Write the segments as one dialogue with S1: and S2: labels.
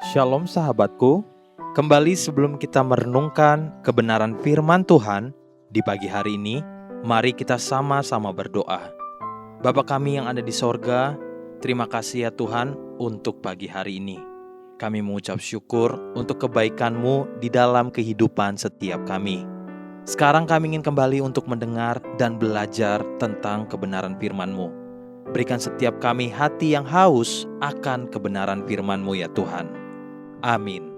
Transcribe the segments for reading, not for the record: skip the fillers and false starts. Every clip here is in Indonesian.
S1: Shalom sahabatku, kembali sebelum kita merenungkan kebenaran firman Tuhan di pagi hari ini, mari kita sama-sama berdoa. Bapa kami yang ada di sorga, terima kasih ya Tuhan untuk pagi hari ini. Kami mengucap syukur untuk kebaikan-Mu di dalam kehidupan setiap kami. Sekarang kami ingin kembali untuk mendengar dan belajar tentang kebenaran firman-Mu. Berikan setiap kami hati yang haus akan kebenaran firman-Mu ya Tuhan. Amin.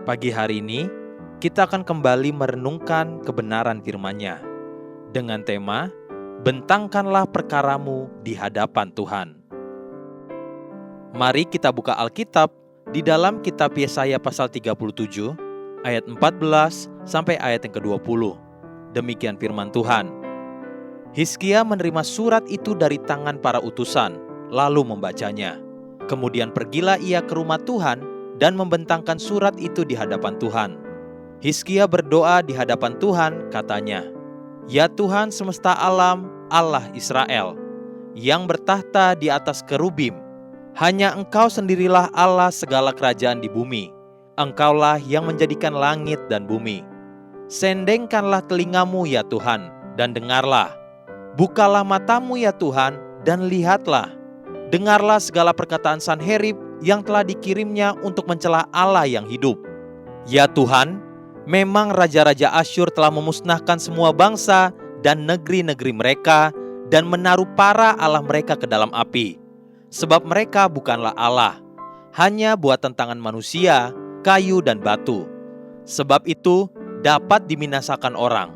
S1: Pagi hari ini, kita akan kembali merenungkan kebenaran firman-Nya dengan tema, Bentangkanlah perkaramu di hadapan Tuhan. Mari kita buka Alkitab di dalam kitab Yesaya pasal 37, ayat 14 sampai ayat yang ke-20. Demikian firman Tuhan. Hizkia menerima surat itu dari tangan para utusan, lalu membacanya. Kemudian pergilah ia ke rumah Tuhan dan membentangkan surat itu di hadapan Tuhan. Hizkia berdoa di hadapan Tuhan, katanya, "Ya Tuhan semesta alam, Allah Israel, yang bertahta di atas kerubim, hanya Engkau sendirilah Allah segala kerajaan di bumi. Engkaulah yang menjadikan langit dan bumi. Sendengkanlah telingamu ya Tuhan, dan dengarlah. Bukalah matamu ya Tuhan, dan lihatlah. Dengarlah segala perkataan Sanherib yang telah dikirimnya untuk mencela Allah yang hidup. Ya Tuhan, memang raja-raja Asyur telah memusnahkan semua bangsa dan negeri-negeri mereka dan menaruh para Allah mereka ke dalam api. Sebab mereka bukanlah Allah, hanya buatan tangan manusia, kayu dan batu. Sebab itu dapat diminasakan orang.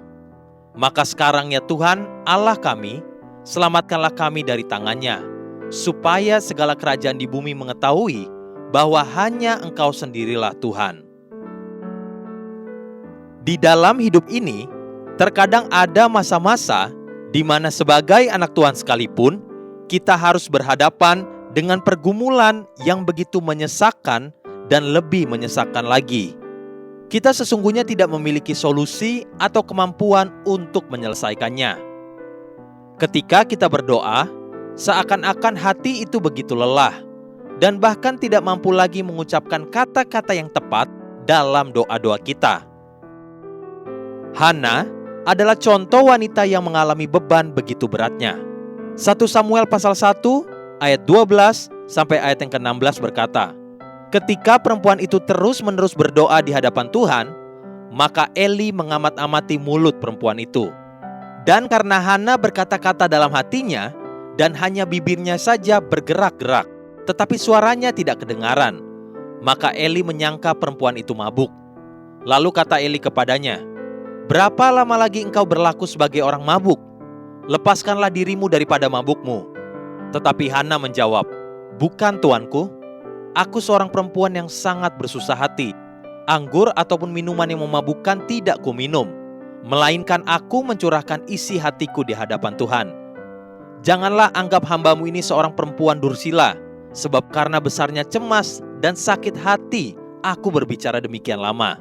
S1: Maka sekarang ya Tuhan, Allah kami, selamatkanlah kami dari tangannya, supaya segala kerajaan di bumi mengetahui bahwa hanya Engkau sendirilah Tuhan." Di dalam hidup ini, terkadang ada masa-masa di mana sebagai anak Tuhan sekalipun, kita harus berhadapan dengan pergumulan yang begitu menyesakkan dan lebih menyesakkan lagi. Kita sesungguhnya tidak memiliki solusi atau kemampuan untuk menyelesaikannya. Ketika kita berdoa, seakan-akan hati itu begitu lelah dan bahkan tidak mampu lagi mengucapkan kata-kata yang tepat dalam doa-doa kita. Hana adalah contoh wanita yang mengalami beban begitu beratnya. 1 Samuel pasal 1 ayat 12 sampai ayat yang ke-16 berkata, ketika perempuan itu terus-menerus berdoa di hadapan Tuhan, maka Eli mengamat-amati mulut perempuan itu. Dan karena Hana berkata-kata dalam hatinya, dan hanya bibirnya saja bergerak-gerak, tetapi suaranya tidak kedengaran, maka Eli menyangka perempuan itu mabuk. Lalu kata Eli kepadanya, "Berapa lama lagi engkau berlaku sebagai orang mabuk? Lepaskanlah dirimu daripada mabukmu." Tetapi Hana menjawab, "Bukan tuanku, aku seorang perempuan yang sangat bersusah hati. Anggur ataupun minuman yang memabukkan tidak kuminum, melainkan aku mencurahkan isi hatiku di hadapan Tuhan. Janganlah anggap hambamu ini seorang perempuan dursila, sebab karena besarnya cemas dan sakit hati, aku berbicara demikian lama."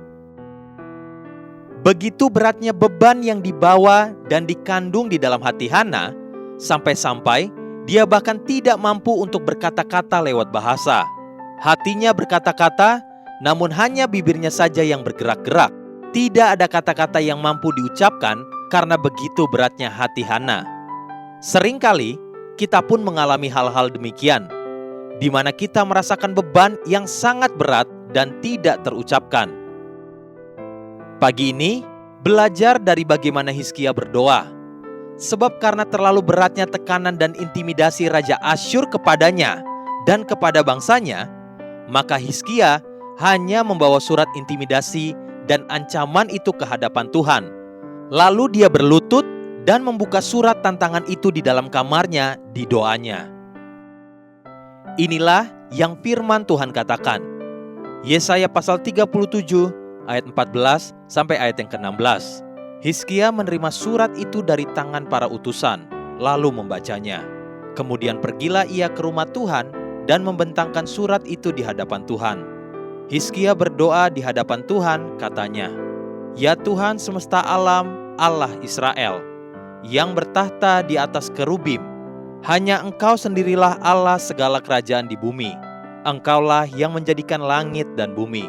S1: Begitu beratnya beban yang dibawa dan dikandung di dalam hati Hana, sampai-sampai dia bahkan tidak mampu untuk berkata-kata lewat bahasa. Hatinya berkata-kata, namun hanya bibirnya saja yang bergerak-gerak. Tidak ada kata-kata yang mampu diucapkan karena begitu beratnya hati Hana. Seringkali kita pun mengalami hal-hal demikian, di mana kita merasakan beban yang sangat berat dan tidak terucapkan. Pagi ini, belajar dari bagaimana Hizkia berdoa. Sebab karena terlalu beratnya tekanan dan intimidasi Raja Asyur kepadanya dan kepada bangsanya, maka Hizkia hanya membawa surat intimidasi dan ancaman itu ke hadapan Tuhan. Lalu dia berlutut dan membuka surat tantangan itu di dalam kamarnya di doanya. Inilah yang firman Tuhan katakan. Yesaya pasal 37 ayat 14 sampai ayat yang ke-16. Hizkia menerima surat itu dari tangan para utusan, lalu membacanya. Kemudian pergilah ia ke rumah Tuhan dan membentangkan surat itu di hadapan Tuhan. Hizkia berdoa di hadapan Tuhan, katanya, "Ya Tuhan semesta alam, Allah Israel, yang bertahta di atas kerubim, hanya Engkau sendirilah Allah segala kerajaan di bumi. Engkaulah yang menjadikan langit dan bumi.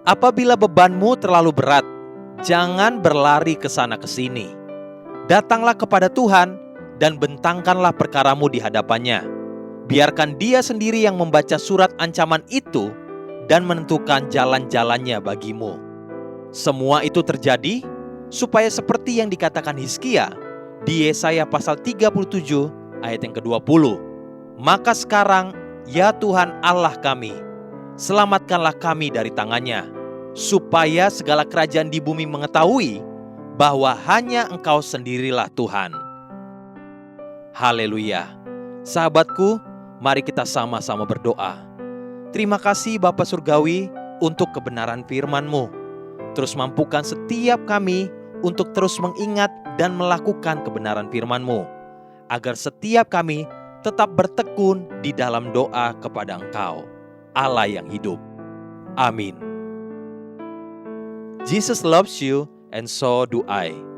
S1: Apabila bebanmu terlalu berat, jangan berlari ke sana ke sini. Datanglah kepada Tuhan dan bentangkanlah perkaramu di hadapannya. Biarkan Dia sendiri yang membaca surat ancaman itu dan menentukan jalan-jalannya bagimu. Semua itu terjadi supaya seperti yang dikatakan Hizkia di Yesaya pasal 37 ayat yang ke-20. Maka sekarang, ya Tuhan Allah kami, selamatkanlah kami dari tangannya, supaya segala kerajaan di bumi mengetahui bahwa hanya Engkau sendirilah Tuhan. Haleluya. Sahabatku, mari kita sama-sama berdoa. Terima kasih Bapa Surgawi untuk kebenaran firman-Mu. Terus mampukan setiap kami untuk terus mengingat dan melakukan kebenaran firman-Mu, agar setiap kami tetap bertekun di dalam doa kepada Engkau, Allah yang hidup. Amin. Jesus loves you and so do I.